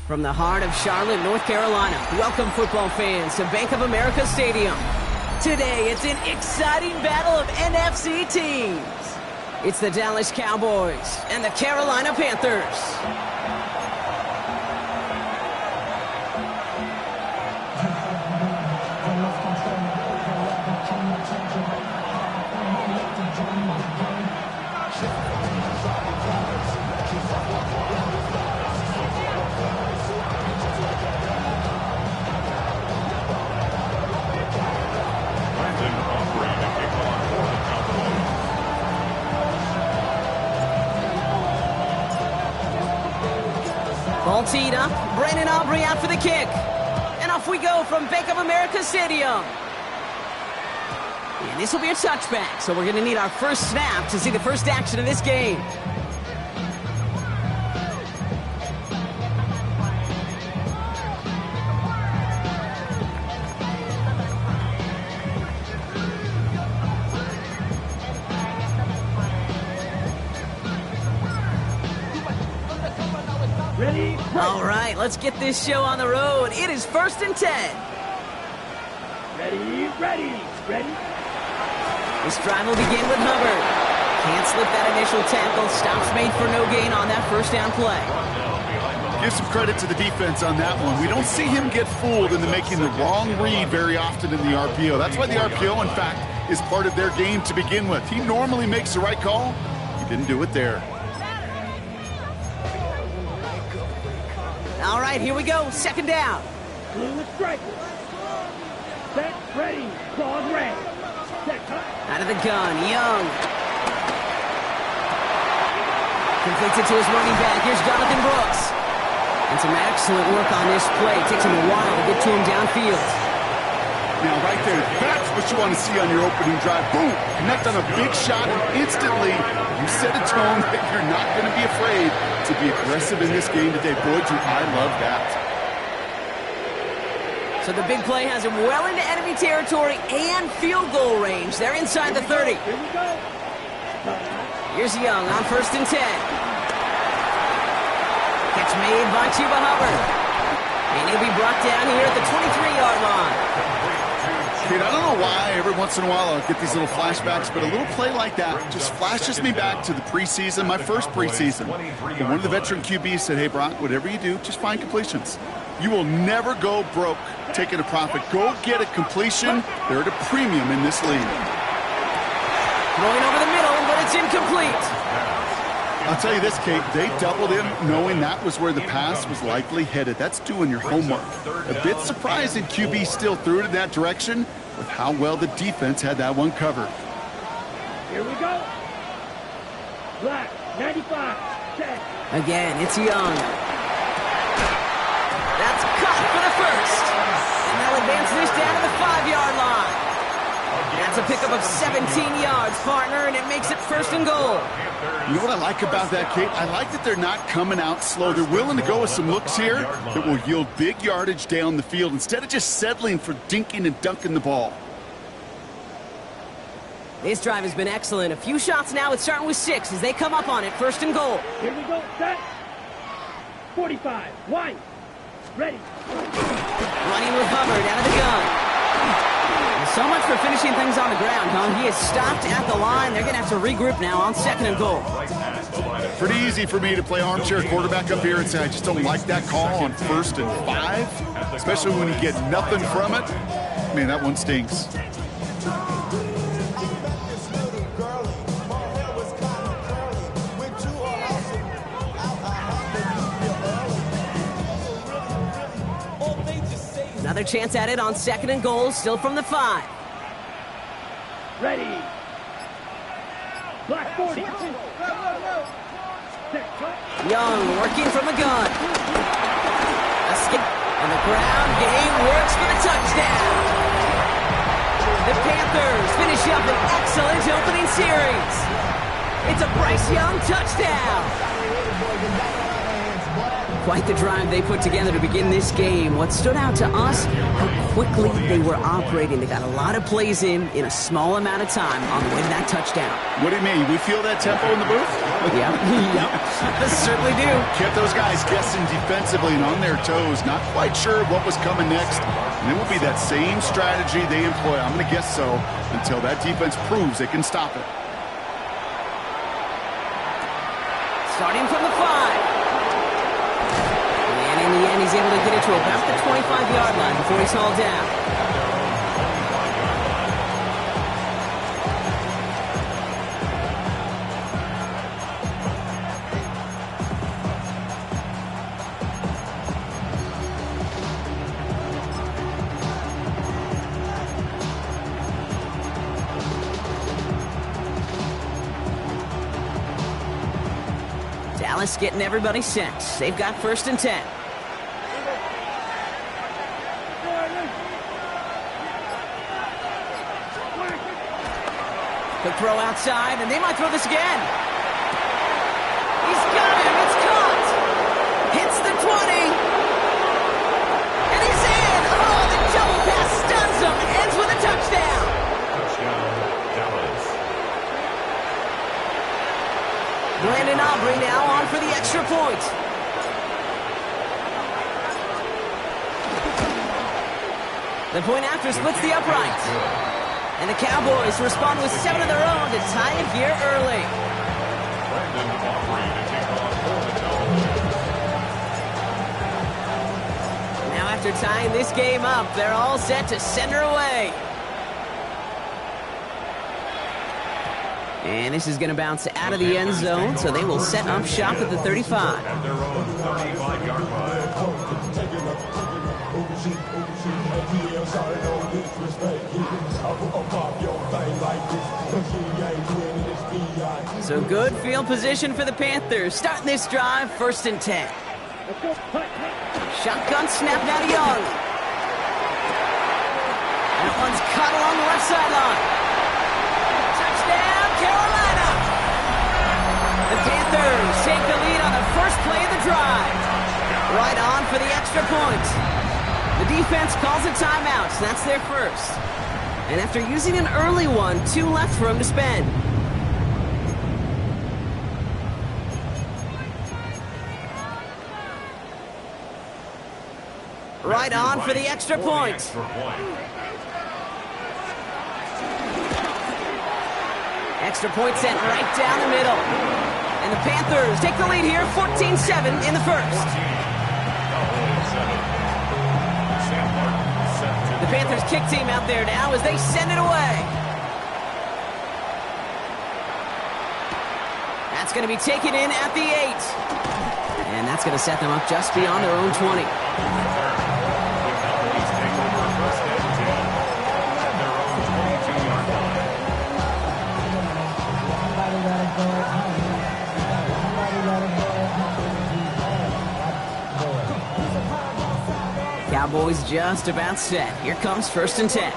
From the heart of Charlotte, North Carolina, welcome football fans to Bank of America Stadium. Today, it's an exciting battle of NFC teams. It's the Dallas Cowboys and the Carolina Panthers. Ball teed up, Brandon Aubrey out for the kick. And off we go from Bank of America Stadium. And this will be a touchback, so we're going to need our first snap to see the first action of this game. Ready? All right, let's get this show on the road. It is 1st and 10. Ready. This drive will begin with Hubbard. Can't slip that initial tackle. Stops made for no gain on that first down play. Give some credit to the defense on that one. We don't see him get fooled into making the wrong read very often in the RPO. That's why the RPO, in fact, is part of their game to begin with. He normally makes the right call. He didn't do it there. All right, here we go. 2nd down. Blue with strike. Set, ready. Claws red. Set, cut. Out of the gun, Young. Completes it to his running back. Here's Jonathan Brooks. And some excellent work on this play. Takes him a while to get to him downfield. Now, right there, that's what you want to see on your opening drive. Boom! Connect on a big shot, and instantly you set a tone that you're not going to be afraid to be aggressive in this game today. Boy, do I love that. So the big play has him well into enemy territory and field goal range. They're inside the 30. Here we go. Here's Young on 1st and 10. Catch made by Chuba Hubbard. And he'll be brought down here at the 23-yard line. Kid, I don't know why every once in a while I'll get these little flashbacks, but a little play like that just flashes me back to the preseason, my first preseason. And one of the veteran QBs said, hey, Brock, whatever you do, just find completions. You will never go broke taking a profit. Go get a completion. They're at a premium in this league. Throwing over the middle, but it's incomplete. I'll tell you this, Kate, they doubled him knowing that was where the pass was likely headed. That's doing your homework. A bit surprising QB still threw it in that direction with how well the defense had that one covered. Here we go. Black, 95, set. Again, it's Young. That's caught for the first. And they'll advance this down to the 5-yard line. That's a pickup of 17 yards, partner, and it makes it 1st and goal. You know what I like about that, Kate? I like that they're not coming out slow. They're willing to go with some looks here that will yield big yardage down the field instead of just settling for dinking and dunking the ball. This drive has been excellent. A few shots now. It's starting with 6 as they come up on it. 1st and goal. Here we go. Set. 45. Wide. Ready. Running with Hubbard out of the gun. So much for finishing things on the ground, huh? He is stopped at the line. They're going to have to regroup now on 2nd and goal. Pretty easy for me to play armchair quarterback up here and say I just don't like that call on 1st and 5, especially when you get nothing from it. Man, that one stinks. Another chance at it on 2nd and goal, still from the 5. Ready. Black 40. Young working from the gun. A skip on the ground. Game works for the touchdown. The Panthers finish up an excellent opening series. It's a Bryce Young touchdown. Quite the drive they put together to begin this game. What stood out to us, how quickly they were operating. They got a lot of plays in a small amount of time on the way to that touchdown. What do you mean? We feel that tempo in the booth? Yep, yep, certainly do. Kept those guys guessing defensively and on their toes, not quite sure what was coming next. And it will be that same strategy they employ, I'm going to guess so, until that defense proves they can stop it. Starting from the 5. And in the end, he's able to get it to about the 25-yard line before he's hauled down. Dallas getting everybody set. They've got 1st and 10. Quick throw outside, and they might throw this again. He's got him. It's caught. Hits the 20. And he's in. Oh, the double pass stuns him. Ends with a touchdown. Touchdown, Dallas. Brandon Aubrey now on for the extra point. The point after splits the upright. And the Cowboys respond with 7 of their own to tie it here early. Brandon Aubrey to take on Now after tying this game up, they're all set to send her away. And this is going to bounce out of the end zone, so they will set up shop at the 35. at their own 35-yard line. So good field position for the Panthers. Starting this drive, 1st and 10. Shotgun snap now to Young. That one's caught along the left sideline. Touchdown, Carolina! The Panthers take the lead on the first play of the drive. Right on for the extra point. The defense calls a timeout. That's their first. And after using an early one, 2 left for him to spend. Right on for the extra point. Extra point sent right down the middle. And the Panthers take the lead here, 14-7 in the first. The Panthers kick team out there now as they send it away. That's going to be taken in at the 8. And that's going to set them up just beyond their own 20. Cowboys just about set. Here comes 1st and 10.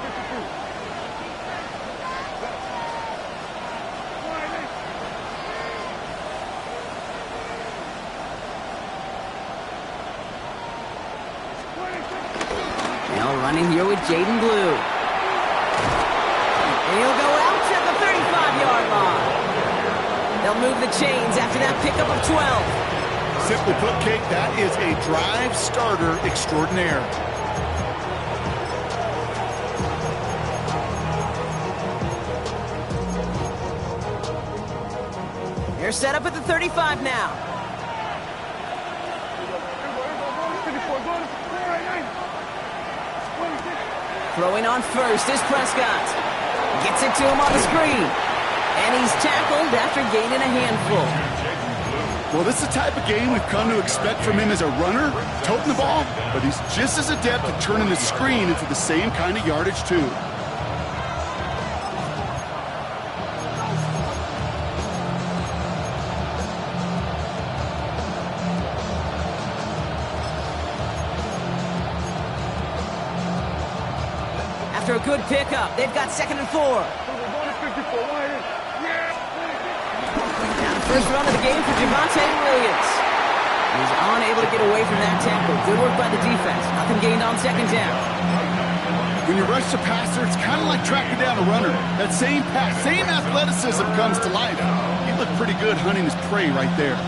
Now running here with Jaden Blue. And he'll go out at the 35-yard line. They'll move the chains after that pickup of 12. Simply put, Kate, that is a drive starter extraordinaire. They're set up at the 35 now. Throwing on first is Prescott. Gets it to him on the screen. And he's tackled after gaining a handful. Well, this is the type of game we've come to expect from him as a runner, toting the ball, but he's just as adept at turning the screen into the same kind of yardage, too. After a good pickup, they've got 2nd and 4. Now the first run of the game for Javonte Williams. He's unable to get away from that tackle. Good work by the defense. Nothing gained on second down. When you rush the passer, it's kind of like tracking down a runner. That same pass, same athleticism comes to life. He looked pretty good hunting his prey right there.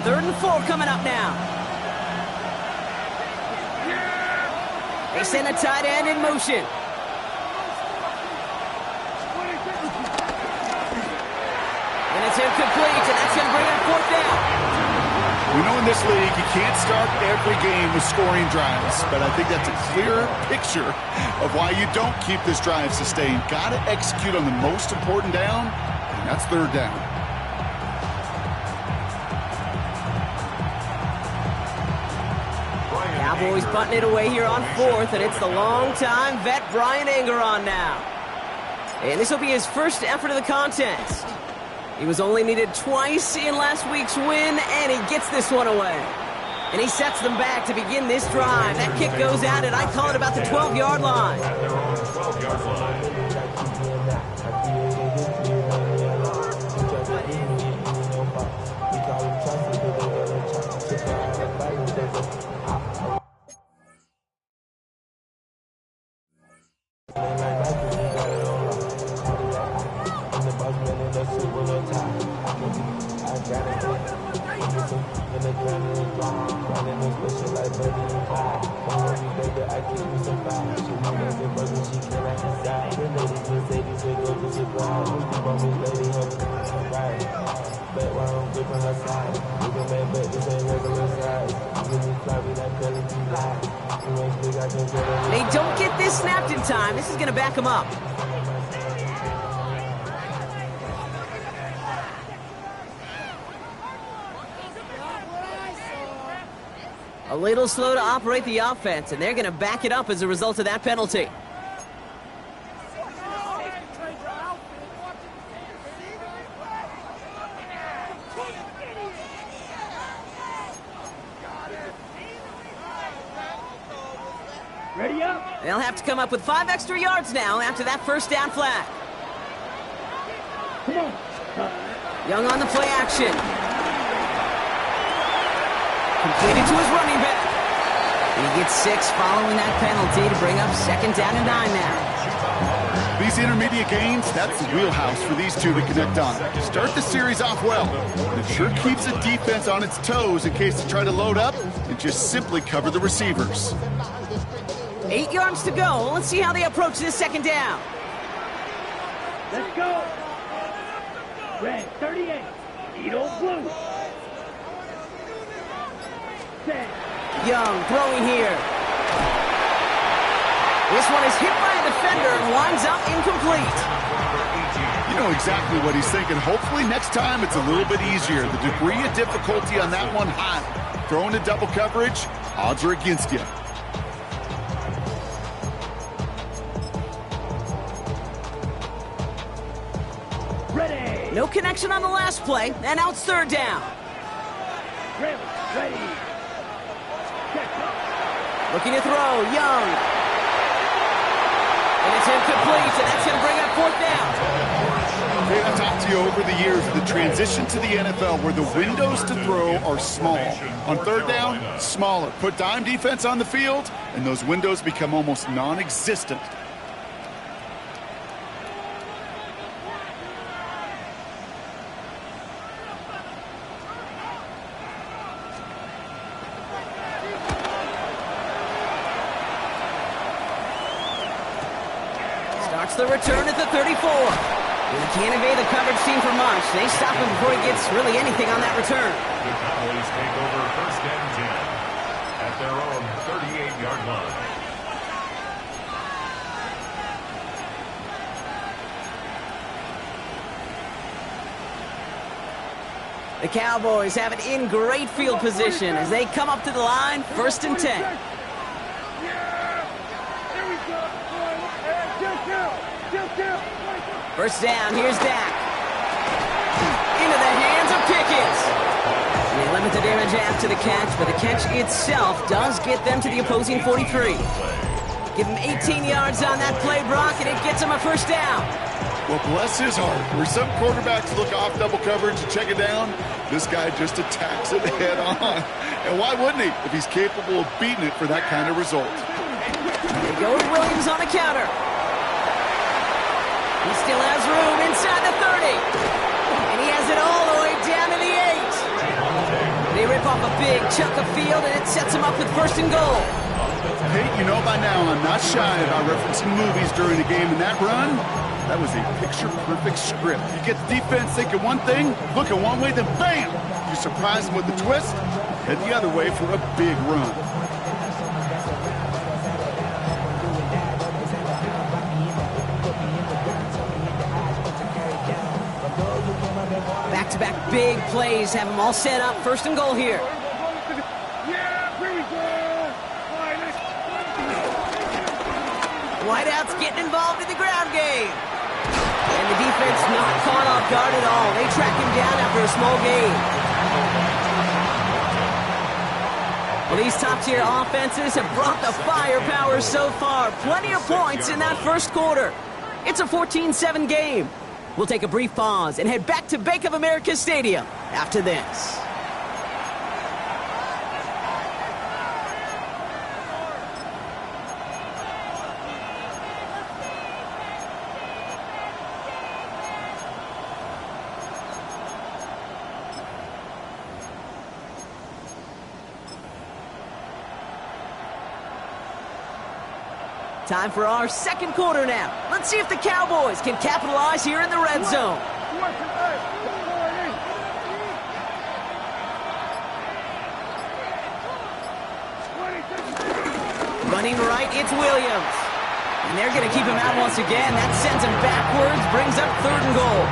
Third and 4 coming up now. They send a tight end in motion. And it's incomplete, and that's going to bring up 4th down. We know in this league you can't start every game with scoring drives, but I think that's a clearer picture of why you don't keep this drive sustained. Got to execute on the most important down, and that's 3rd down. Cowboys punting it away here on 4th, and it's the long-time vet Bryan Anger on now. And this will be his first effort of the contest. He was only needed twice in last week's win, and he gets this one away. And he sets them back to begin this drive. That kick goes out, and I call it about the 12-yard line. At their own 12-yard line. They don't get this snapped in time. This is going to back him up. A little slow to operate the offense, and they're going to back it up as a result of that penalty. Ready up. They'll have to come up with 5 extra yards now after that first down flag. Come on. Young on the play action. Completed to his running back. He gets 6 following that penalty to bring up 2nd down and 9 now. These intermediate gains, that's the wheelhouse for these two to connect on. Start the series off well. It sure keeps the defense on its toes in case they try to load up and just simply cover the receivers. 8 yards to go. Let's see how they approach this 2nd down. Let's go. Red 38. Edo blue. Set. Young throwing here. This one is hit by a defender and winds up incomplete. You know exactly what he's thinking. Hopefully next time it's a little bit easier. The degree of difficulty on that one high. Throwing to double coverage, odds are against you. Ready. No connection on the last play, and now it's 3rd down. Ready. Looking to throw, Young. And it's incomplete, and that's going to bring up 4th down. Hey, I've talked to you over the years, the transition to the NFL where the windows to throw are small. On 3rd down, smaller. Put dime defense on the field, and those windows become almost non-existent. Starts the return at the 34. He can't evade the coverage team for much. They stop him before he gets really anything on that return. The Cowboys take over 1st and 10 at their own 38-yard line. The Cowboys have it in great field position as they come up to the line, 1st and 10. First down, here's Dak. Into the hands of Pickens. They limit the damage after the catch, but the catch itself does get them to the opposing 43. Give him 18 yards on that play, Brock, and it gets him a first down. Well, bless his heart. Where some quarterbacks look off double coverage and check it down, this guy just attacks it head on. And why wouldn't he if he's capable of beating it for that kind of result? They go with Williams on the counter. He still has room inside the 30. And he has it all the way down to the 8. They rip off a big chunk of field, and it sets him up with first and goal. Hey, you know by now I'm not shy about referencing movies during a game, and that run, that was a picture-perfect script. You get the defense thinking one thing, looking one way, then bam! You surprise them with a twist, head the other way for a big run. Back-to-back big plays have them all set up. First and goal here. Whiteout's getting involved in the ground game. And the defense not caught off guard at all. They track him down after a small gain. Well, these top-tier offenses have brought the firepower so far. Plenty of points in that first quarter. It's a 14-7 game. We'll take a brief pause and head back to Bank of America Stadium after this. Time for our second quarter now. Let's see if the Cowboys can capitalize here in the red zone. Running right, it's Williams. And they're going to keep him out once again. That sends him backwards, brings up third and goal.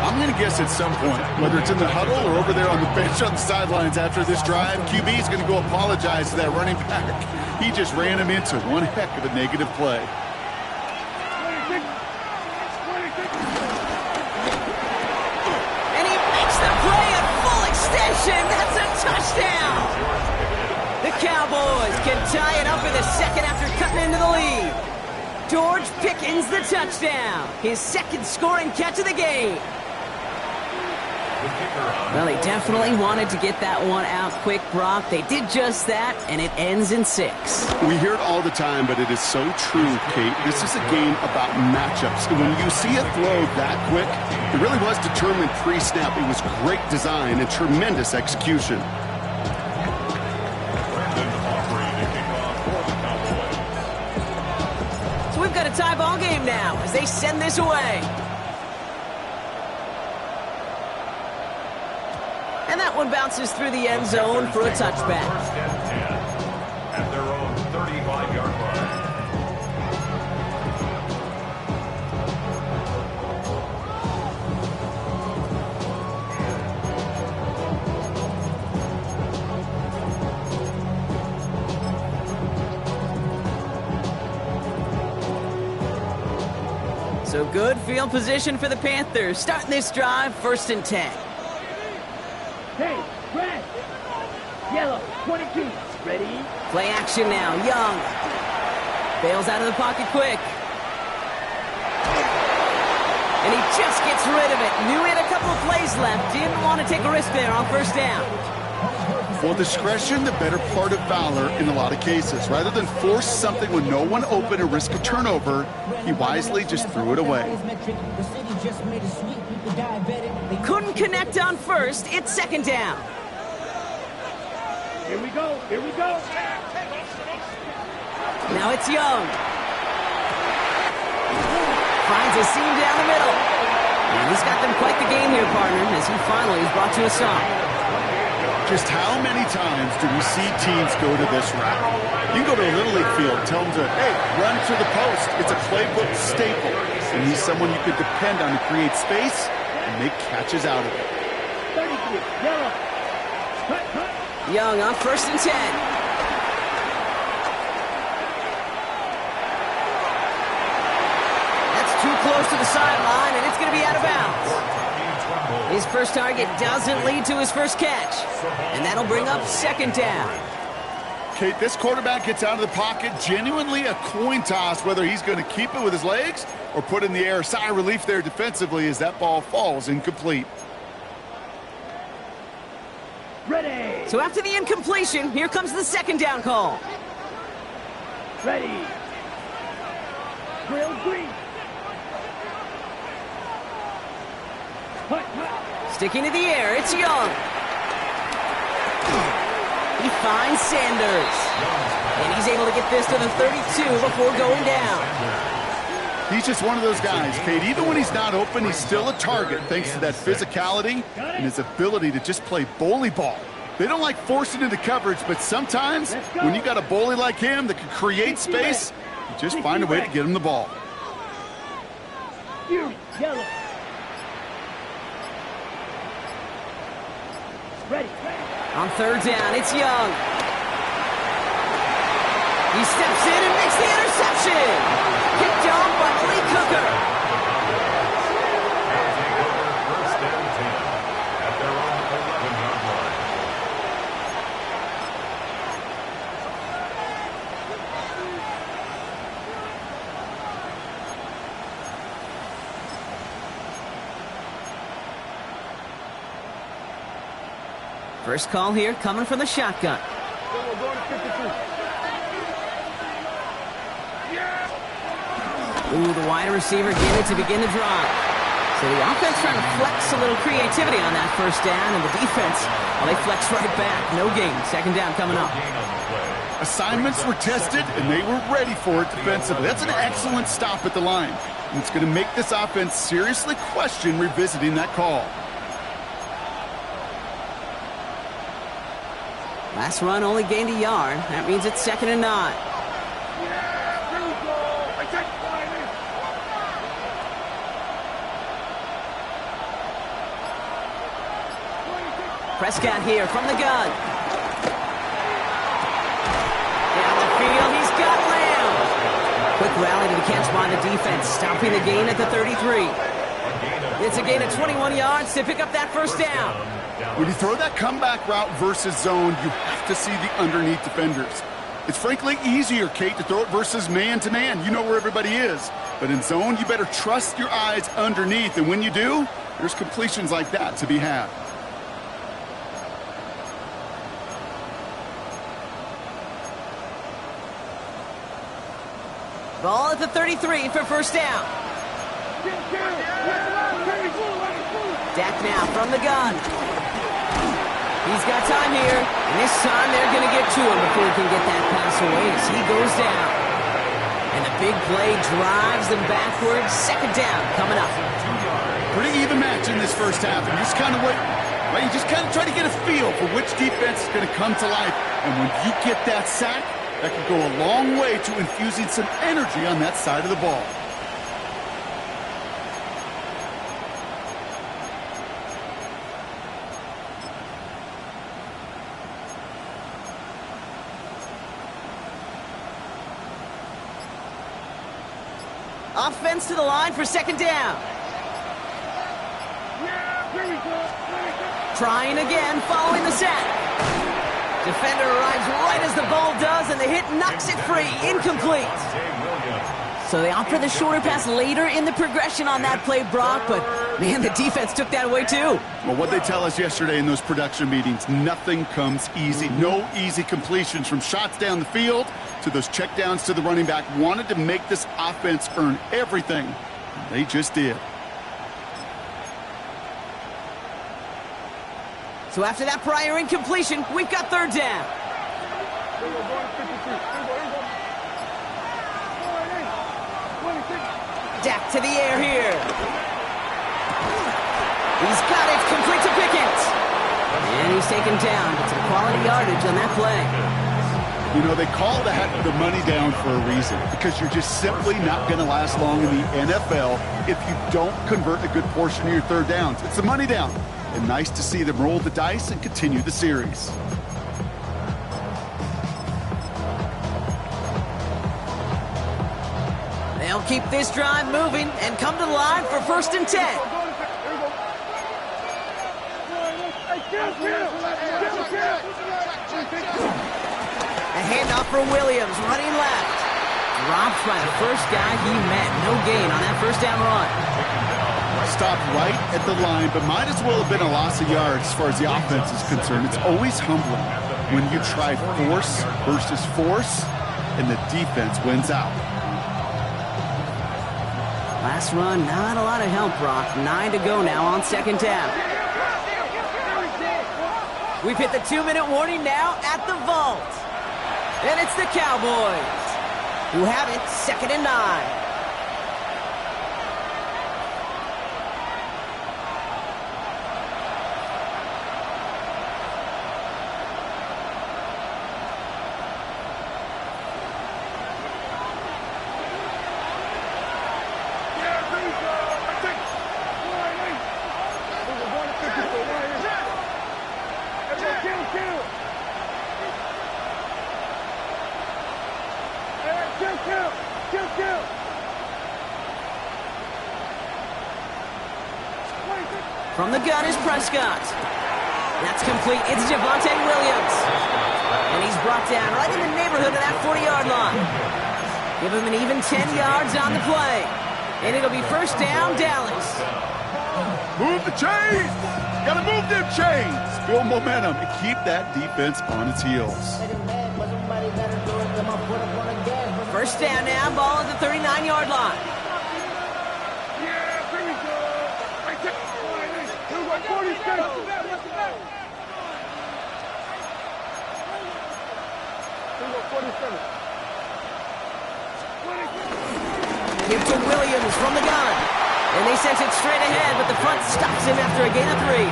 I'm going to guess at some point, whether it's in the huddle or over there on the bench on the sidelines after this drive, QB is going to go apologize to that running back. He just ran him into one heck of a negative play. And he makes the play at full extension. That's a touchdown. The Cowboys can tie it up in the second after cutting into the lead. George Pickens the touchdown. His second scoring catch of the game. Well, they definitely wanted to get that one out quick, Brock. They did just that, and it ends in 6. We hear it all the time, but it is so true, Kate. This is a game about matchups. And when you see a throw that quick, it really was determined pre-snap. It was great design and tremendous execution. So we've got a tie ball game now as they send this away. And that one bounces through the end zone for a touchback. First and 10 at their own 35-yard line. So good field position for the Panthers. Starting this drive, 1st and 10. Hey, red, yellow, 22, ready? Play action now, Young. Bails out of the pocket quick. And he just gets rid of it. Knew he had a couple of plays left. Didn't want to take a risk there on first down. Well, discretion, the better part of valor in a lot of cases. Rather than force something with no one open and risk a turnover, he wisely just threw it away. Couldn't connect on first. It's second down. Here we go, here we go. Now it's Young. Finds a seam down the middle. And he's got them quite the game here, partner, as he finally is brought to a stop. Just how many times do we see teams go to this route? You can go to a Little League field, tell them to, hey, run to the post. It's a playbook staple. And he's someone you could depend on to create space and make catches out of it. 33, yellow. Cut, cut. Young on 1st and 10. That's too close to the sideline, and it's going to be out of bounds. His first target doesn't lead to his first catch, and that'll bring up second down. Kate, this quarterback gets out of the pocket, genuinely a coin toss, whether he's going to keep it with his legs or put it in the air. Sigh of relief there defensively as that ball falls incomplete. Ready. So after the incompletion, here comes the second down call. Ready. Grill green. Sticking to the air, it's Young. He finds Sanders. And he's able to get this to the 32 before going down. He's just one of those guys, Kate. Even when he's not open, he's still a target thanks to that physicality and his ability to just play bully ball. They don't like forcing into coverage, but sometimes when you got a bully like him that can create space, you just find a way to get him the ball. Yellow. Ready. On third down, it's Young. He steps in and makes the interception. Kicked off by Lee Cooker. First down 10 at their own 11-yard line. First call here coming from the shotgun. Ooh, the wide receiver gave it to begin the drive. So the offense trying to flex a little creativity on that first down, and the defense, well, they flex right back. No gain. Second down coming up. Assignments were tested, and they were ready for it defensively. That's an excellent stop at the line. And it's going to make this offense seriously question revisiting that call. Last run only gained a yard. That means it's 2nd and 9. Prescott here from the gun. Down the field, he's got Lamb. Quick rally to the catch by the defense, stopping the gain at the 33. It's a gain of 21 yards to pick up that first down. When you throw that comeback route versus zone, you have to see the underneath defenders. It's frankly easier, Kate, to throw it versus man-to-man. You know where everybody is. But in zone, you better trust your eyes underneath. And when you do, there's completions like that to be had. Ball at the 33 for first down. Dak now from the gun. He's got time here, and this time they're going to get to him before he can get that pass away as he goes down. And the big play drives them backwards. Second down coming up. Pretty even match in this first half, and you just kind of wait. Right? You just kind of try to get a feel for which defense is going to come to life. And when you get that sack, that can go a long way to infusing some energy on that side of the ball. Offense to the line for second down. Trying again following the sack. Defender arrives right as the ball does, and the hit knocks it free. Incomplete. So they opt for the shorter pass later in the progression on that play, Brock, but, man, the defense took that away too. Well, what they tell us yesterday in those production meetings, nothing comes easy. No easy completions from shots down the field to those checkdowns to the running back. Wanted to make this offense earn everything. They just did. So after that prior incompletion, we've got third down. Dak to the air here. He's got it, complete to Pickens. And he's taken down. It's a quality yardage on that play. You know, they call that the money down for a reason, because you're just simply not going to last long in the NFL if you don't convert a good portion of your third downs. It's the money down. And nice to see them roll the dice and continue the series. They'll keep this drive moving and come to the line for 1st and 10. A handoff for Williams, running left. Dropped by the first guy he met. No gain on that first down run. Stopped right at the line, but might as well have been a loss of yards as far as the offense is concerned. It's always humbling when you try force versus force, and the defense wins out. Last run, not a lot of help, Brock. 9 to go now on second down. We've hit the 2-minute warning now at the vault. And it's the Cowboys who have it, 2nd and 9. From the gun is Prescott. That's complete. It's Javonte Williams. And he's brought down right in the neighborhood of that 40-yard line. Give him an even 10 yards on the play. And it'll be first down, Dallas. Move the chains! Gotta move them chains! Build momentum and keep that defense on its heels. First down now, ball at the 39-yard line. Give to Williams from the gun. And they sent it straight ahead, but the front stops him after a gain of 3.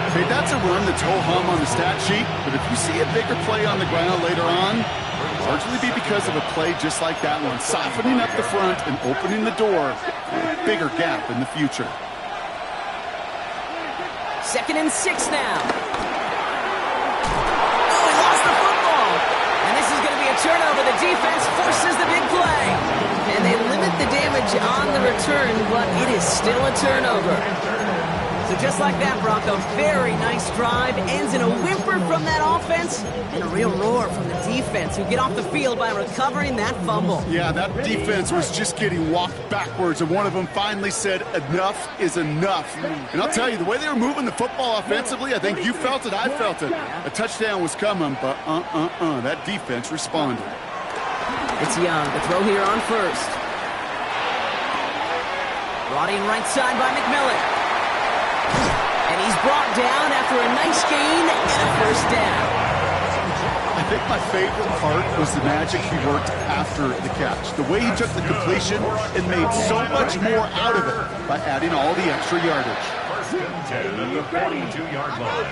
Okay, that's a run that's ho-hum on the stat sheet, but if you see a bigger play on the ground later on, it'll largely be because of a play just like that one, softening up the front and opening the door for a bigger gap in the future. 2nd and 6 now. Oh, he lost the football. And this is going to be a turnover. The defense forces the big play. And they limit the damage on the return, but it is still a turnover. So just like that, Brock, a very nice drive ends in a whimper from that offense and a real roar from the defense who get off the field by recovering that fumble. Yeah, that defense was just getting walked backwards, and one of them finally said, enough is enough. And I'll tell you, the way they were moving the football offensively, I think you felt it, I felt it. A touchdown was coming, but that defense responded. It's Young to throw here on first. Brought in right side by McMillan. And he's brought down after a nice gain and a first down. I think my favorite part was the magic he worked after the catch. The way he took the completion and made so much more out of it by adding all the extra yardage. First and 10 at the 42-yard line.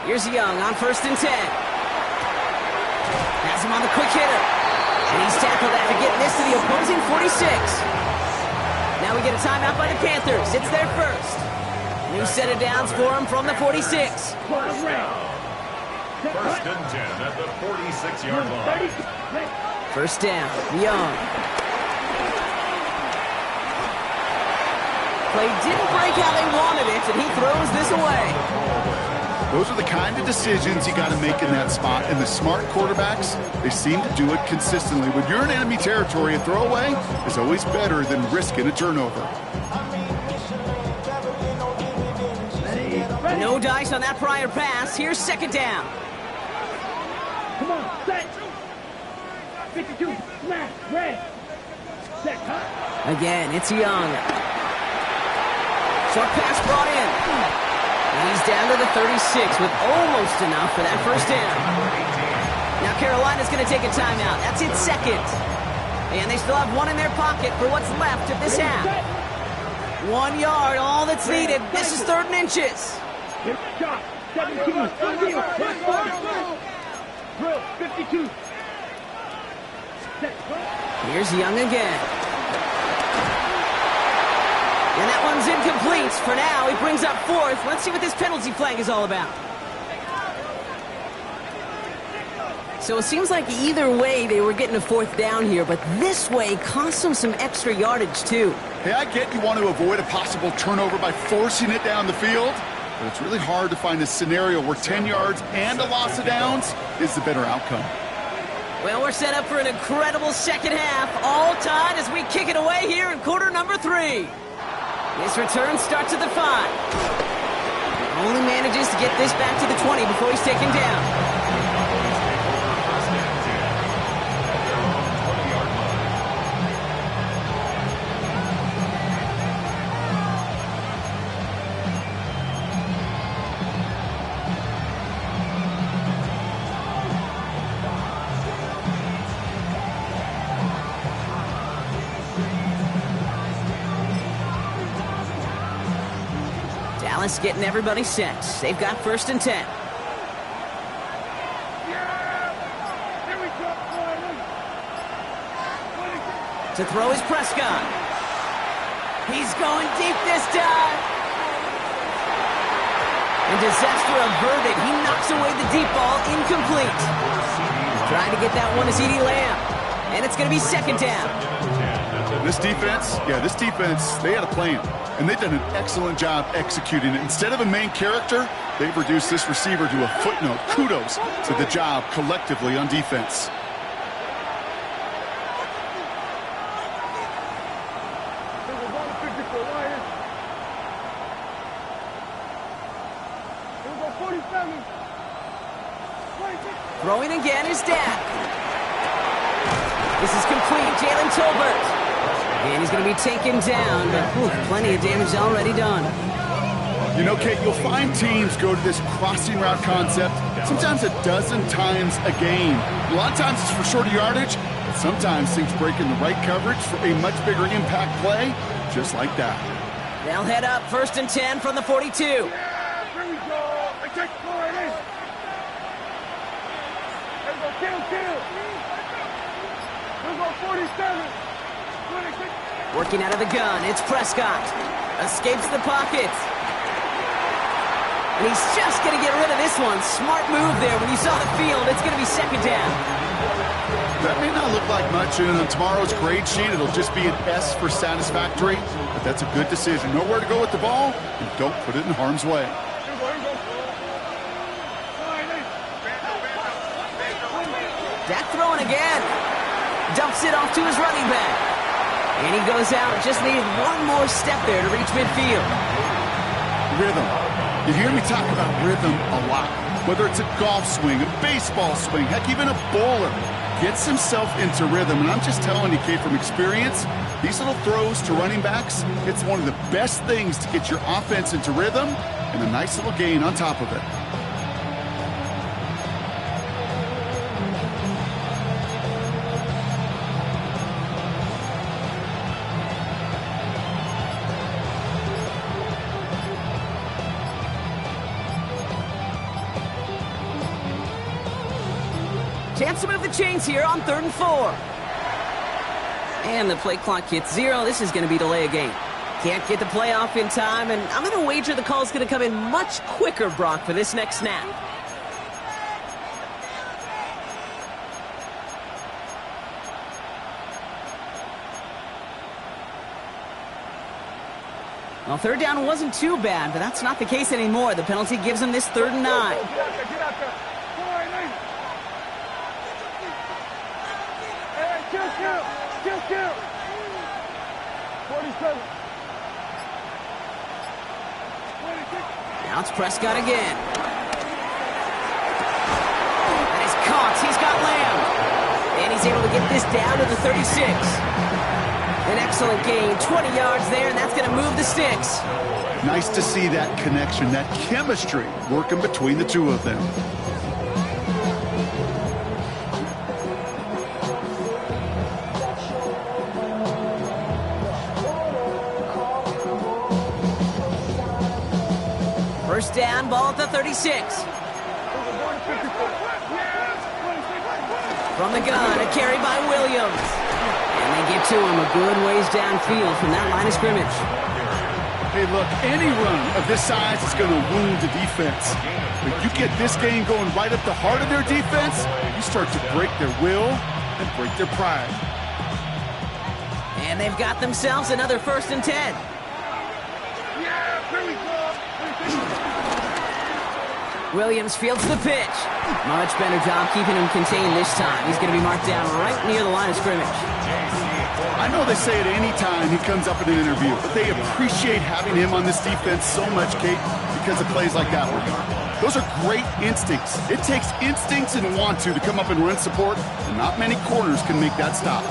Here's Young on 1st and 10. Has him on the quick hitter. And he's tackled after getting this to the opposing 46. Now we get a timeout by the Panthers. It's their first. New set of downs for him from the 46. First and 10 at the 46-yard line. First down, Young. Play didn't break how they wanted it, and he throws this away. Those are the kind of decisions you got to make in that spot. And the smart quarterbacks, they seem to do it consistently. When you're in enemy territory, a throwaway is always better than risking a turnover. No dice on that prior pass. Here's 2nd down. Come on, set. 52, smash, red. Set, huh? Again, it's Young. Short pass brought in. And he's down to the 36 with almost enough for that first down. Now Carolina's going to take a timeout. That's its 2nd. And they still have one in their pocket for what's left of this half. 1 yard, all that's needed. This is 3rd and inches. Shot, 17, drill, 52. Here's Young again. And that one's incomplete. For now, he brings up 4th. Let's see what this penalty flag is all about. So it seems like either way they were getting a 4th down here, but this way cost them some extra yardage too. Hey, I get you want to avoid a possible turnover by forcing it down the field, But it's really hard to find a scenario where 10 yards and a loss of downs is the better outcome. Well, we're set up for an incredible second half, all tied as we kick it away here in quarter number 3. This return starts at the 5. Only manages to get this back to the 20 before he's taken down. Dallas getting everybody set. They've got 1st and 10. To throw is Prescott. He's going deep this time. And disaster averted. He knocks away the deep ball, incomplete. Trying to get that one to CeeDee Lamb. And it's going to be 2nd down. This defense, they had a plan. And they've done an excellent job executing it. Instead of a main character, they've reduced this receiver to a footnote. Kudos to the job collectively on defense. Throwing again is Dak. This is complete. Jalen Tolbert. And he's going to be taken down, but plenty of damage already done. You know, Kate, you'll find teams go to this crossing route concept sometimes a dozen times a game. A lot of times it's for shorter yardage, but sometimes things break in the right coverage for a much bigger impact play, just like that. They'll head up 1st and 10 from the 42. Yeah, here we go. I take the ball right in. There we go, kill. Here we go, 47. Working out of the gun, it's Prescott. Escapes the pocket. And he's just going to get rid of this one. Smart move there. When you saw the field, it's going to be 2nd down. That may not look like much, and on tomorrow's grade sheet, it'll just be an S for satisfactory. But that's a good decision. Know where to go with the ball, and don't put it in harm's way. Dak throwing again. Dumps it off to his running back. And he goes out, just needed one more step there to reach midfield. Rhythm. You hear me talk about rhythm a lot. Whether it's a golf swing, a baseball swing, heck, even a bowler gets himself into rhythm. And I'm just telling you, Kate, from experience, these little throws to running backs, it's one of the best things to get your offense into rhythm and a nice little gain on top of it. Chance to move the chains here on 3rd and 4. And the play clock hits 0. This is going to be delay a game. Can't get the play off in time, and I'm going to wager the call is going to come in much quicker, Brock, for this next snap. Well, 3rd down wasn't too bad, but that's not the case anymore. The penalty gives him this 3rd and 9. Get out there. Kill. 47. 26. Now it's Prescott again. And he's caught. He's got Lamb. And he's able to get this down to the 36. An excellent gain. 20 yards there, and that's going to move the sticks. Nice to see that connection, that chemistry working between the two of them. First down, ball at the 36. From the gun, a carry by Williams. And they get to him a good ways downfield from that line of scrimmage. Hey, look, any run of this size is going to wound the defense. But you get this game going right up the heart of their defense, you start to break their will and break their pride. And they've got themselves another 1st and 10. Yeah, here we go. Williams fields the pitch. Much better job keeping him contained this time. He's going to be marked down right near the line of scrimmage. I know they say it any time he comes up in an interview, but they appreciate having him on this defense so much, Kate, because of plays like that one. Those are great instincts. It takes instincts and want to come up and run support, and not many corners can make that stop.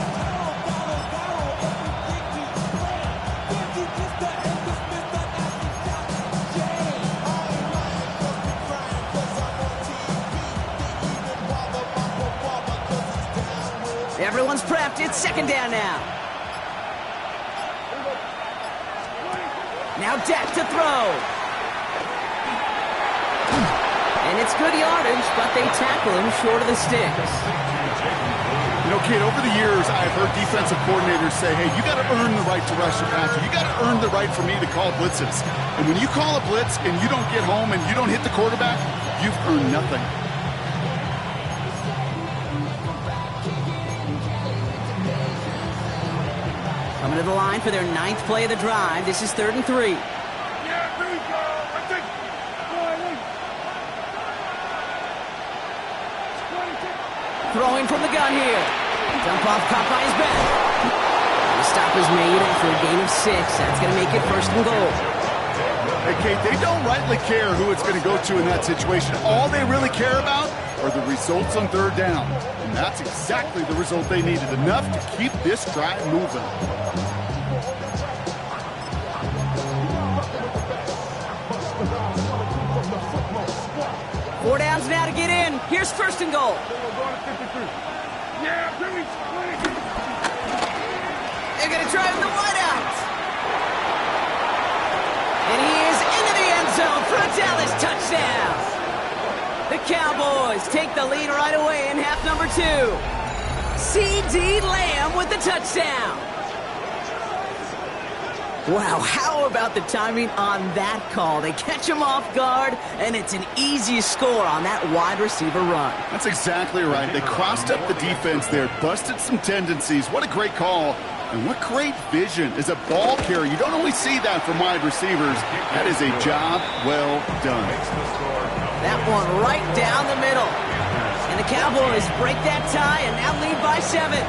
Everyone's prepped. It's second down now. Now Dak to throw. And it's good yardage, but they tackle him short of the sticks. You know, Kate, over the years, I've heard defensive coordinators say, hey, you got to earn the right to rush your passer. You got to earn the right for me to call blitzes. And when you call a blitz and you don't get home and you don't hit the quarterback, you've earned nothing. Coming to the line for their 9th play of the drive. This is 3rd and 3. Throwing from the gun here. Dump off caught by his back. The stop is made after a gain of 6. That's going to make it 1st and goal. Hey, Kate, they don't rightly care who it's going to go to in that situation. All they really care about are the results on 3rd down. And that's exactly the result they needed. Enough to keep this drive moving. Four downs now to get in. Here's 1st and goal. They're going to try with the wideout. And he is into the end zone for a Dallas touchdown. The Cowboys take the lead right away in half number 2. C.D. Lamb with the touchdown. Wow, how about the timing on that call? They catch him off guard, and it's an easy score on that wide receiver run. That's exactly right. They crossed up the defense there, busted some tendencies. What a great call, and what great vision as a ball carrier. You don't always see that from wide receivers. That is a job well done. That one right down the middle. And the Cowboys break that tie and now lead by 7.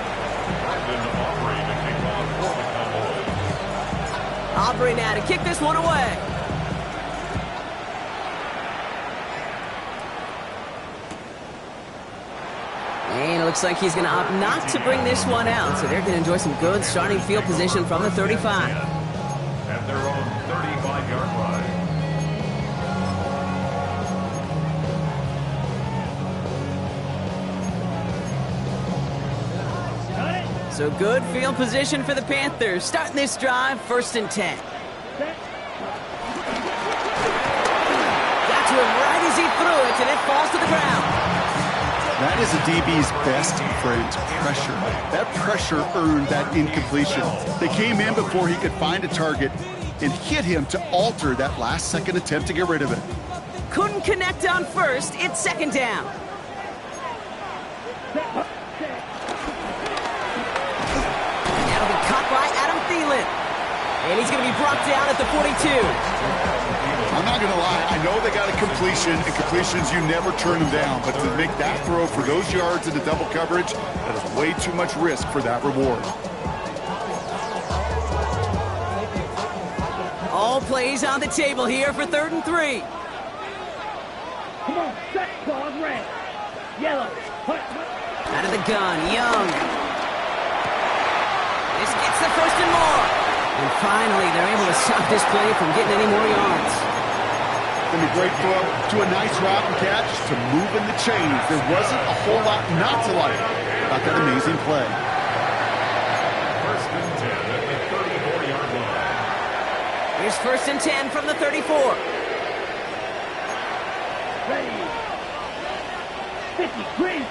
Aubrey now to kick this one away. And it looks like he's going to opt not to bring this one out, so they're going to enjoy some good starting field position from the 35. At their own 35-yard line. So good field position for the Panthers. Starting this drive, 1st and 10. Got to him right as he threw it, and it falls to the ground. That is a DB's best friend, pressure. That pressure earned that incompletion. They came in before he could find a target and hit him to alter that last-second attempt to get rid of it. Couldn't connect on 1st. It's 2nd down. That'll be caught by Adam Thielen. And he's going to be brought down at the 42. I'm not going to lie. I know they got a completion, and completions, you never turn them down. But to make that throw for those yards into double coverage, that is way too much risk for that reward. All plays on the table here for 3rd and 3. Come on, set clause red. Yellow. Out of the gun, Young. This gets the 1st and more. And finally, they're able to stop this play from getting any more yards. From a great throw to a nice route and catch to moving the chains. There wasn't a whole lot not to like about that amazing play. 1st and 10 at the 34-yard line. Here's 1st and 10 from the 34. Ready. 50, green.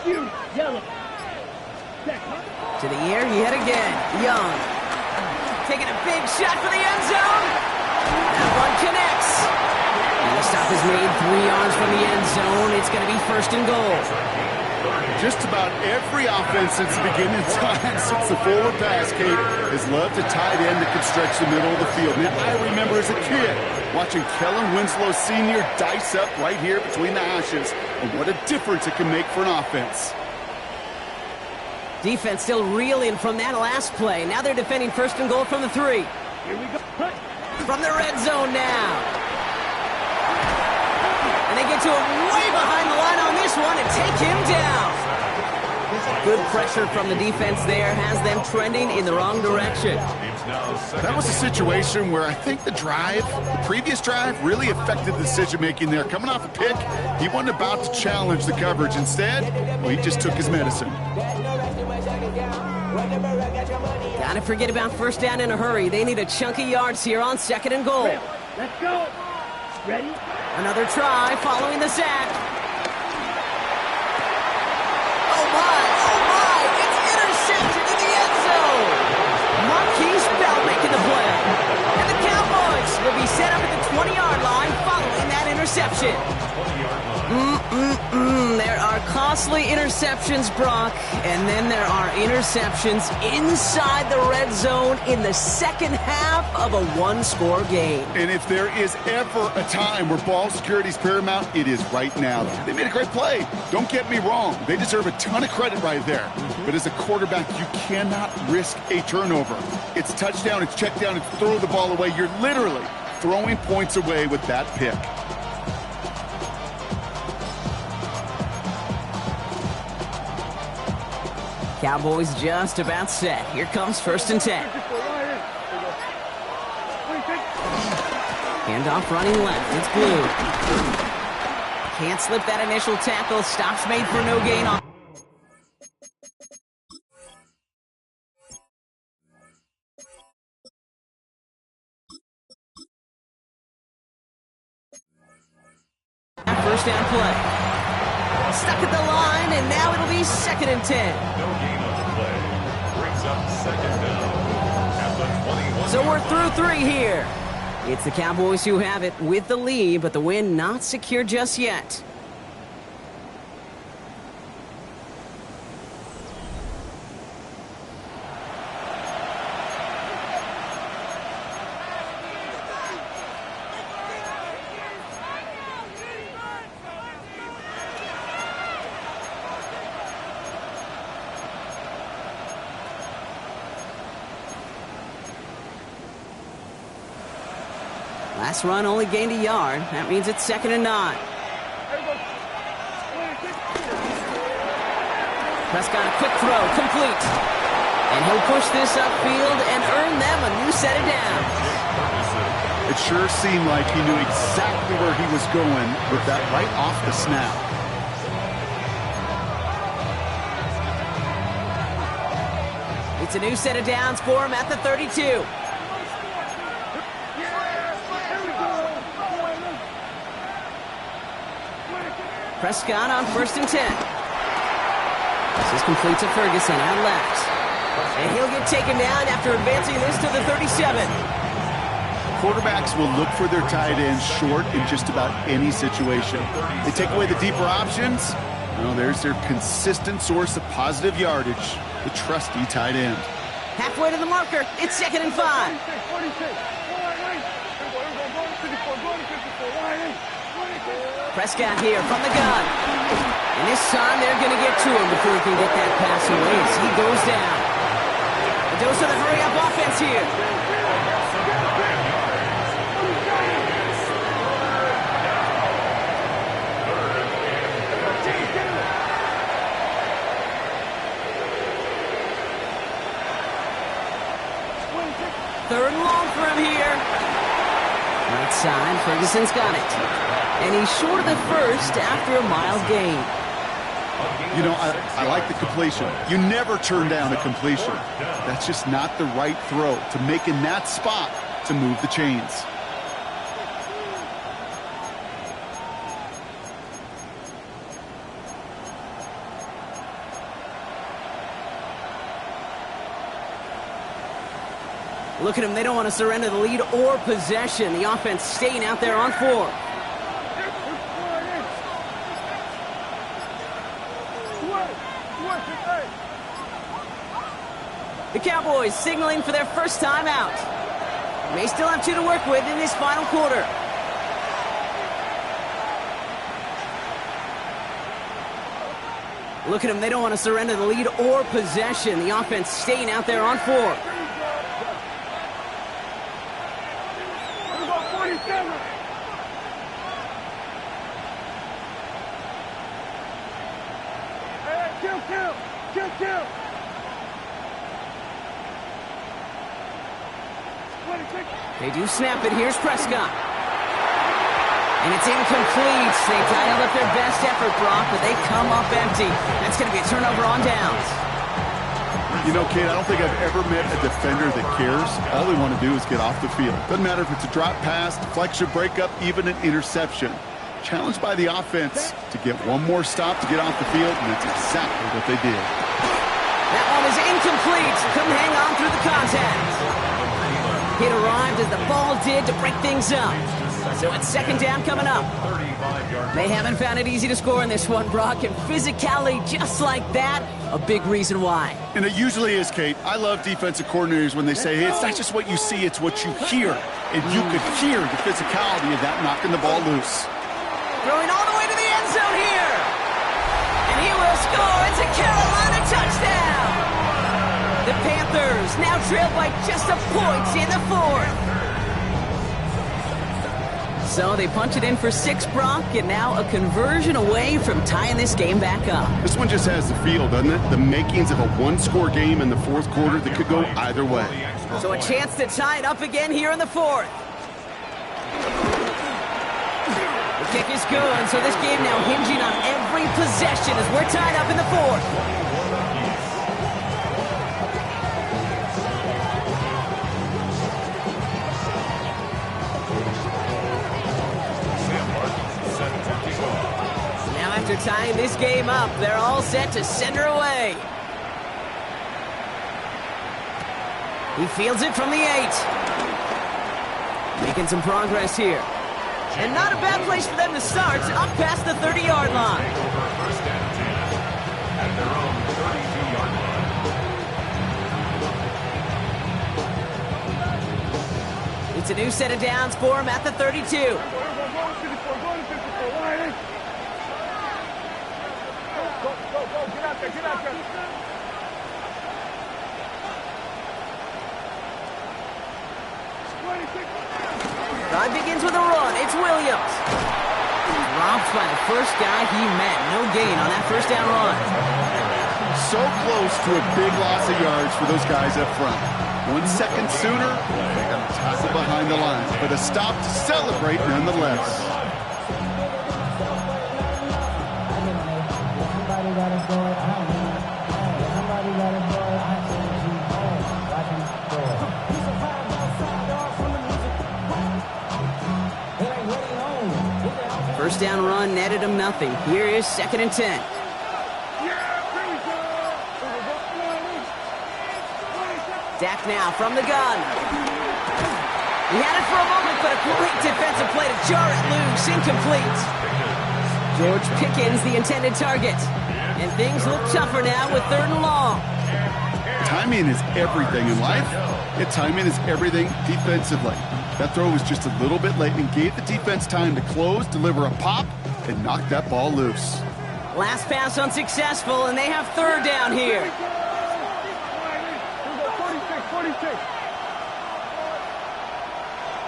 You, yellow. To the air, he hit again. Young. Taking a big shot for the end zone. That one connects. And the stop is made 3 yards from the end zone. It's going to be 1st and goal. Just about every offense since the beginning of time, since the forward pass, Kate, has loved a tight end that can stretch the middle of the field. Now, I remember as a kid watching Kellen Winslow Sr. dice up right here between the hashes, and what a difference it can make for an offense. Defense still reeling from that last play. Now they're defending first and goal from the 3. Here we go. From the red zone now. And they get to him way behind the line on this one and take him down. Good pressure from the defense there has them trending in the wrong direction. That was a situation where I think the previous drive, really affected the decision-making there. Coming off a pick, he wasn't about to challenge the coverage. Instead, well, he just took his medicine. Gotta forget about first down in a hurry. They need a chunk of yards here on second and goal. Let's go. Ready? Another try following the sack. Oh my, it's intercepted in the end zone. Marquise Bell making the play. And the Cowboys will be set up at the 20-yard line following that interception. There are costly interceptions, Brock, and then there are interceptions inside the red zone in the second half of a one-score game. And if there is ever a time where ball security is paramount, it is right now. They made a great play. Don't get me wrong. They deserve a ton of credit right there. But as a quarterback, you cannot risk a turnover. It's touchdown, it's check down, it's throw the ball away. You're literally throwing points away with that pick. Cowboys just about set. Here comes first and 10. Handoff running left. It's Blue. Can't slip that initial tackle. Stops made for no gain on. First down play. Stuck at the line, and now it'll be second and 10. No gain on the play. Brings up second down at the 21. So we're through 3 here. It's the Cowboys who have it with the lead, but the win not secure just yet. Last run only gained a yard. That means it's second and 9. Prescott, a quick throw, complete. And he'll push this upfield and earn them a new set of downs. It sure seemed like he knew exactly where he was going with that right off the snap. It's a new set of downs for him at the 32. Prescott on first and 10. This is complete to Ferguson out left. And he'll get taken down after advancing this to the 37. Quarterbacks will look for their tight ends short in just about any situation. They take away the deeper options. Well, there's their consistent source of positive yardage, the trusty tight end. Halfway to the marker. It's second and 5. Prescott here from the gun. And this time they're going to get to him before he can get that pass away as he goes down. A dose of the hurry-up offense here. Third and long for him here. Right side, Ferguson's got it. And he's short of the first after a mild gain. You know, I like the completion. You never turn down a completion. That's just not the right throw to make in that spot to move the chains. Look at them. They don't want to surrender the lead or possession. The offense staying out there on 4. The Cowboys signaling for their first time out. May still have 2 to work with in this final quarter. Look at them. They don't want to surrender the lead or possession. The offense staying out there on 4. Here we go, 47. Hey, kill. They do snap it. Here's Prescott. And it's incomplete. They dialed up their best effort, Brock, but they come up empty. That's going to be a turnover on downs. You know, Kate, I don't think I've ever met a defender that cares. All they want to do is get off the field. Doesn't matter if it's a drop pass, deflection, breakup, even an interception. Challenged by the offense to get one more stop to get off the field, and that's exactly what they did. That one is incomplete. Couldn't hang on through the contact. It arrived as the ball did to break things up. So it's second down coming up. They haven't found it easy to score in this one, Brock, and physicality just like that, a big reason why. And it usually is, Kate. I love defensive coordinators when they say, hey, it's not just what you see, it's what you hear. And you could hear the physicality of that knocking the ball loose. Throwing all the way to the end zone here. And he will score. It's a Carolina touchdown. The Panthers now trailed by just a point in the 4th. So they punch it in for 6, Brock, and now a conversion away from tying this game back up. This one just has the feel, doesn't it? The makings of a one-score game in the 4th quarter that could go either way. So a chance to tie it up again here in the 4th. The kick is good, so this game now hinging on every possession as we're tied up in the 4th. After tying this game up, they're all set to send her away. He fields it from the 8. Making some progress here. And not a bad place for them to start, up past the 30-yard line. First down 10 at their own 32-yard line. It's a new set of downs for him at the 32. Get out there. Drive begins with a run. It's Williams. Dropped by the first guy he met. No gain on that first down run. So close to a big loss of yards for those guys up front. 1 second sooner, they got to tackle behind the line. But a stop to celebrate nonetheless. First down run netted him nothing. Here is 2nd and 10. Dak now from the gun. He had it for a moment, but a great defensive play to jar it loose. Incomplete. George Pickens, the intended target. And things look tougher now with 3rd and long. Timing is everything in life. And timing is everything defensively. That throw was just a little bit late and gave the defense time to close, deliver a pop, and knock that ball loose. Last pass unsuccessful, and they have 3rd down here. 46.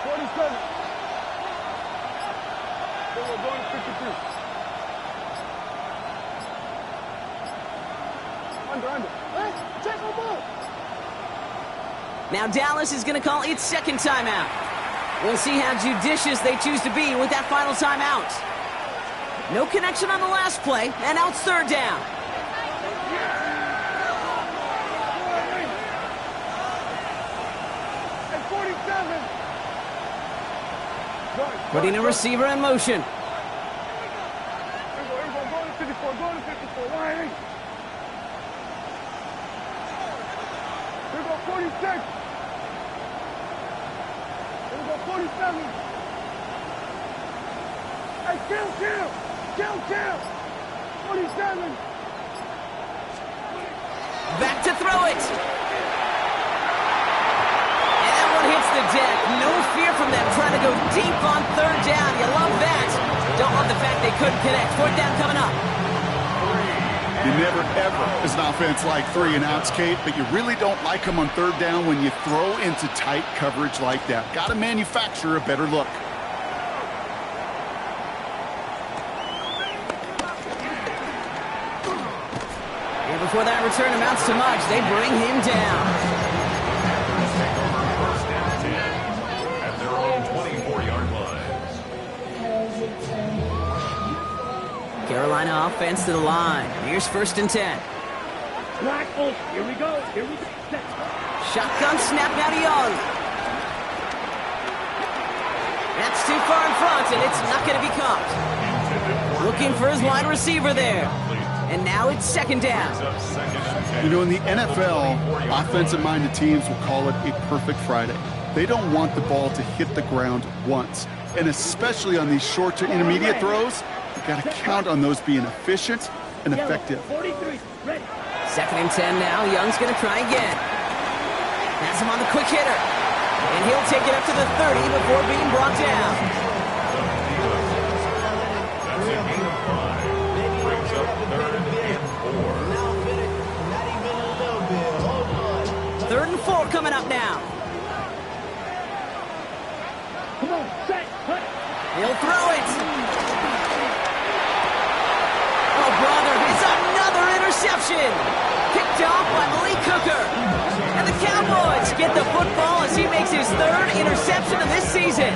47. Then we're going to 53. Under. Check the ball. Now Dallas is going to call its 2nd timeout. We'll see how judicious they choose to be with that final timeout. No connection on the last play, and now it's 3rd down. And 47. Putting a receiver in motion. Here we go. Go to 54. Go to 54. Why? Here we go. 46. 47. Hey, kill. 47. Back to throw it. deck. No fear from them trying to go deep on third down. You love that. Don't love the fact they couldn't connect. Fourth down coming up. You never, ever, as an offense, like 3 and outs, Kate, but you really don't like them on third down when you throw into tight coverage like that. Got to manufacture a better look. And before that return amounts to much, they bring him down. Take over first and 10 at their own 24-yard line. Carolina offense to the line. Here's first and 10. Black Oak. Here we go. Here we go. Set. Shotgun snap now to Young. That's too far in front, and it's not going to be caught. Looking for his wide receiver there. And now it's second down. You know, in the NFL, offensive-minded teams will call it a perfect Friday. They don't want the ball to hit the ground once. And especially on these short to intermediate throws, you've got to count on those being efficient and effective. 43. Ready. Second and 10 now. Young's going to try again. Has him on the quick hitter. And he'll take it up to the 30 before being brought down. That's a gain of 5. Brings up third and 4. Third and 4 coming up now. Come on. Set. Cut. He'll throw it. Oh, brother, it's another interception. Picked off by Malik Hooker. And the Cowboys get the football as he makes his third interception of this season.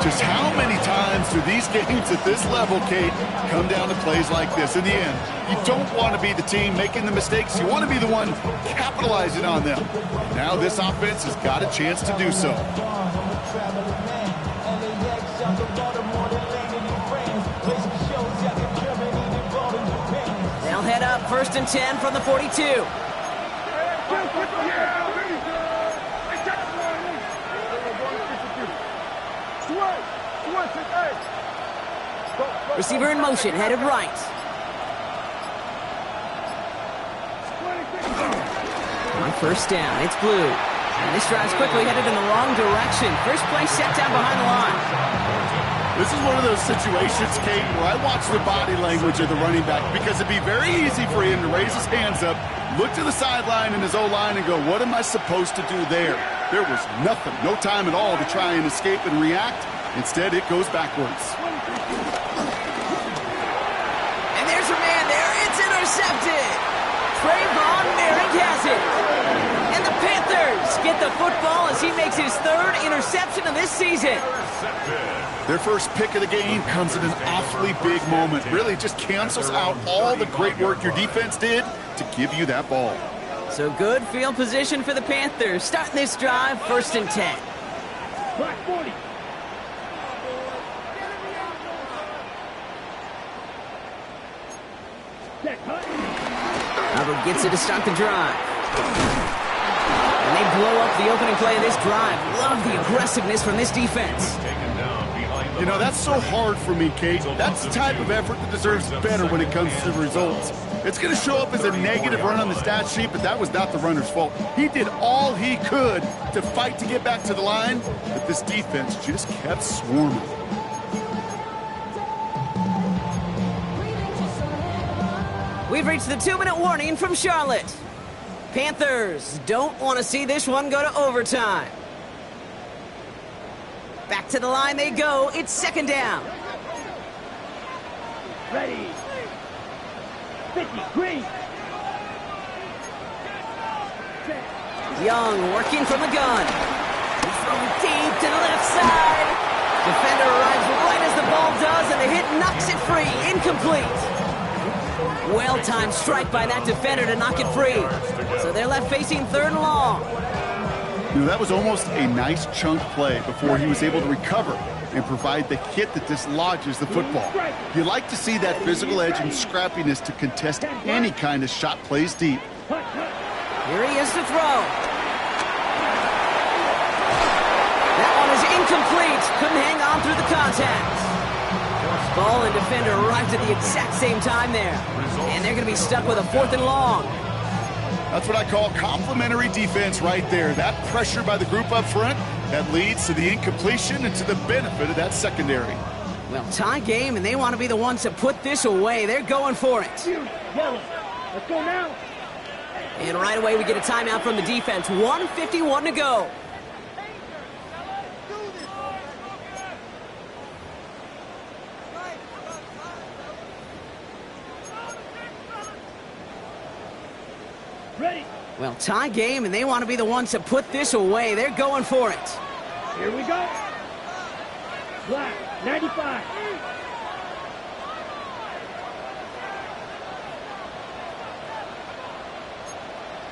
Just how many times do these games at this level, Kate, come down to plays like this? In the end, you don't want to be the team making the mistakes. You want to be the one capitalizing on them. Now this offense has got a chance to do so. They'll head up first and 10 from the 42. Receiver in motion, headed right. On first down, it's Blue. And this drive's quickly headed in the wrong direction. First play set down behind the line. This is one of those situations, Kate, where I watch the body language of the running back because it'd be very easy for him to raise his hands up, look to the sideline in his O-line and go, what am I supposed to do there? There was nothing, no time at all to try and escape and react. Instead, it goes backwards. And there's your man there. It's intercepted. Trayvon Merrick has it. And the Panthers get the football as he makes his third interception of this season. Their first pick of the game comes at an awfully big moment. Really just cancels out all the great work your defense did to give you that ball. So good field position for the Panthers. Starting this drive, first and 10. Black 40. Set. Cut. Hubbard gets it to start the drive. And they blow up the opening play of this drive. Love the aggressiveness from this defense. You know, that's so hard for me, Kate. That's the type of effort that deserves better when it comes to the results. It's going to show up as a negative run on the stat sheet, but that was not the runner's fault. He did all he could to fight to get back to the line, but this defense just kept swarming. We've reached the 2-minute warning from Charlotte. Panthers don't want to see this one go to overtime. Back to the line they go. It's second down. Ready. 50. Green. Set. Young working from the gun. He's throwing deep to the left side. Defender arrives right as the ball does, and the hit knocks it free. Incomplete. Well-timed strike by that defender to knock it free. So they're left facing third and long. You know, that was almost a nice chunk play before he was able to recover and provide the hit that dislodges the football. You like to see that physical edge and scrappiness to contest any kind of shot plays deep. Here he is to throw. That one is incomplete. Couldn't hang on through the contact. Ball and defender arrived at the exact same time there. And they're going to be stuck with a fourth and long. That's what I call complimentary defense right there. That pressure by the group up front, that leads to the incompletion and to the benefit of that secondary. Well, tie game, and they want to be the ones to put this away. They're going for it. Yellow. Let's go now. And right away, we get a timeout from the defense. 1:51 to go. Ready. Well, tie game, and they want to be the ones to put this away. They're going for it. Here we go. Black, 95.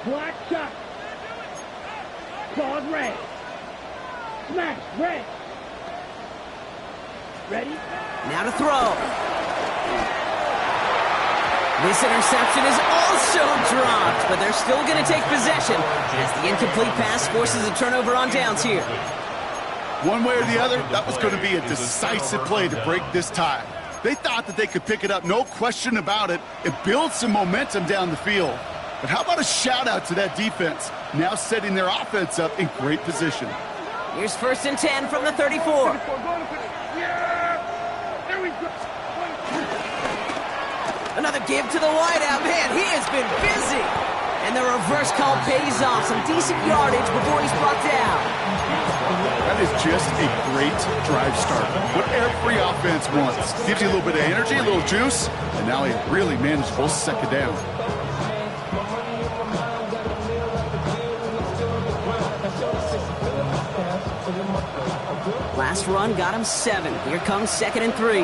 Black shot. Claws red. Smash red. Ready? Now to throw. This interception is also dropped, but they're still going to take possession as the incomplete pass forces a turnover on downs here. One way or the other, that was going to be a decisive play to break this tie. They thought that they could pick it up, no question about it. It builds some momentum down the field. But how about a shout-out to that defense, now setting their offense up in great position. Here's 1st and 10 from the 34. There we go. Another give to the wideout. Man, he has been busy. And the reverse call pays off. Some decent yardage before he's brought down. That is just a great drive start. What every offense wants. Gives you a little bit of energy, a little juice, and now a really manageable second down. Last run got him 7. Here comes 2nd and 3.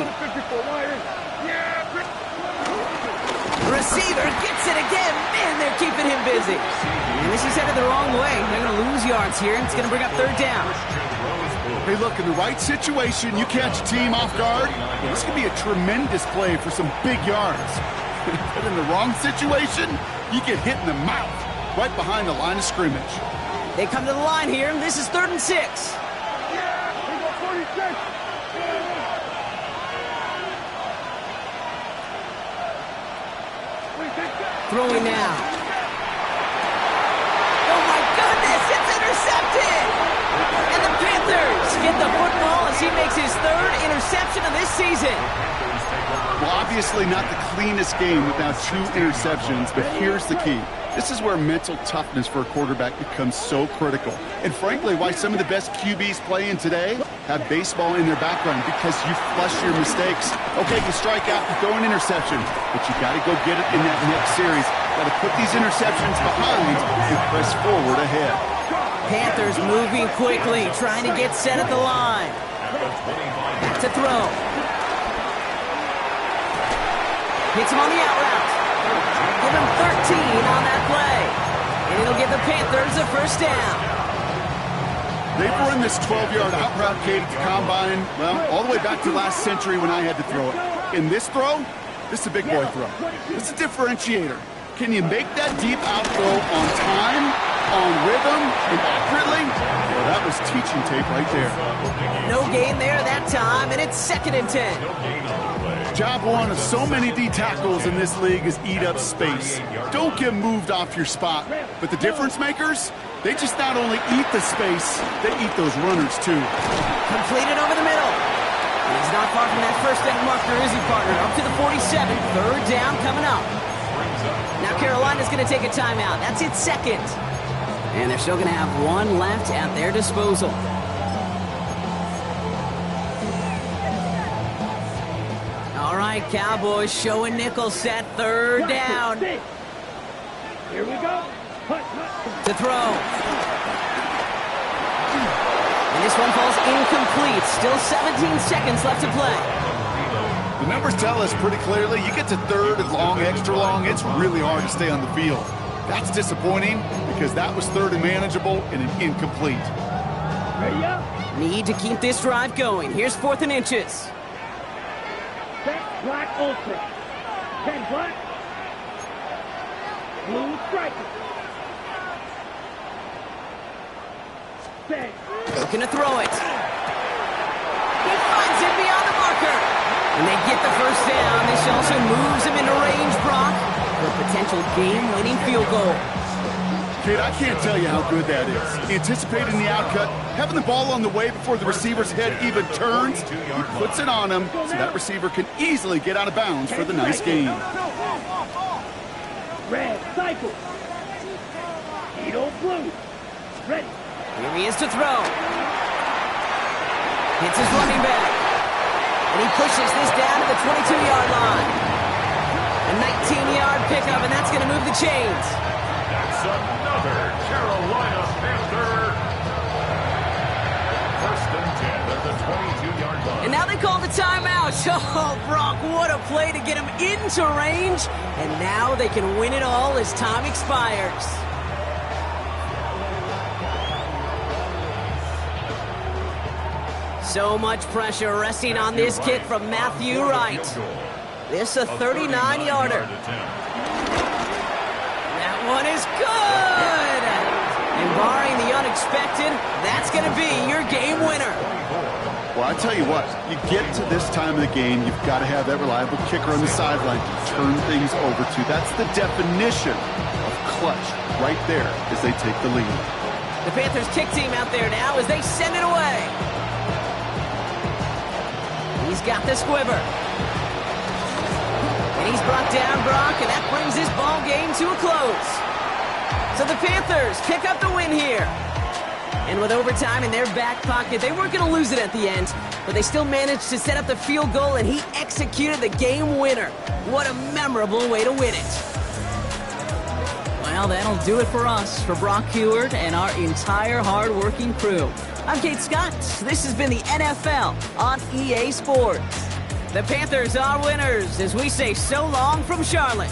Receiver gets it again. Man, they're keeping him busy. And this is headed the wrong way. They're going to lose yards here, and it's going to bring up 3rd down. Hey, look, in the right situation, you catch a team off guard, this could be a tremendous play for some big yards. But in the wrong situation, you get hit in the mouth right behind the line of scrimmage. They come to the line here, and this is 3rd and 6. Throwing now. Oh my goodness, it's intercepted! And the Panthers get the football as he makes his 3rd interception of this season. Well, obviously not the cleanest game with now 2 interceptions, but here's the key. This is where mental toughness for a quarterback becomes so critical. And frankly, why some of the best QBs playing today have baseball in their background, because you flush your mistakes. Okay, you strike out, you throw an interception, but you got to go get it in that next series. Got to put these interceptions behind and press forward ahead. Panthers moving quickly, trying to get set at the line. To throw. Hits him on the out route. Give him 13 on that play. And it'll give the Panthers a 1st down. They've run this 12-yard out route Kate at the combine, well, all the way back to last century when I had to throw it. In this throw, this is a big boy throw. This is a differentiator. Can you make that deep out throw on time, on rhythm, and accurately? Well, that was teaching tape right there. No gain there that time, and it's 2nd and 10. Job one of so many D tackles in this league is eat up space. Don't get moved off your spot. But the difference makers, they just not only eat the space, they eat those runners too. Completed over the middle. And he's not far from that 1st down marker, is he, partner? Up to the 47. 3rd down coming up. Now Carolina's going to take a timeout. That's its 2nd. And they're still going to have 1 left at their disposal. All right, Cowboys showing nickel set, 3rd down. Here we go. To throw. And this one falls incomplete. Still 17 seconds left to play. The numbers tell us pretty clearly, you get to 3rd and long, extra long, it's really hard to stay on the field. That's disappointing because that was 3rd and manageable and an incomplete. Ready up. Need to keep this drive going. Here's 4th and inches. Set black ultra. 10 black. Blue striker. Set. Looking to throw it. He finds it beyond the marker. And they get the 1st down. This also moves him into range, Brock. The potential game-winning field goal. Kid, I can't tell you how good that is. Anticipating the outcut, having the ball on the way before the receiver's head even turns, he puts it on him so that receiver can easily get out of bounds for the nice gain. Red, cycle. Edo blue. Ready. Here he is to throw. Hits his running back. And he pushes this down to the 22-yard line. A 19-yard pickup, and that's going to move the chains. That's another Carolina Panther. First and 10 at the 22-yard line. And now they call the timeout. Oh, Brock, what a play to get him into range. And now they can win it all as time expires. So much pressure resting on this kick from Matthew Wright. This a 39-yarder. That one is good. And barring the unexpected, that's going to be your game winner. Well, I tell you what, you get to this time of the game, you've got to have that reliable kicker on the sideline to turn things over to. That's the definition of clutch right there as they take the lead. The Panthers kick team out there now as they send it away. He's got the squiver. And he's brought down Brock, and that brings this ball game to a close. So the Panthers pick up the win here. And with overtime in their back pocket, they weren't going to lose it at the end, but they still managed to set up the field goal, and he executed the game winner. What a memorable way to win it. Well, that'll do it for us, for Brock Huard and our entire hard-working crew. I'm Kate Scott. This has been the NFL on EA Sports. The Panthers are winners as we say so long from Charlotte.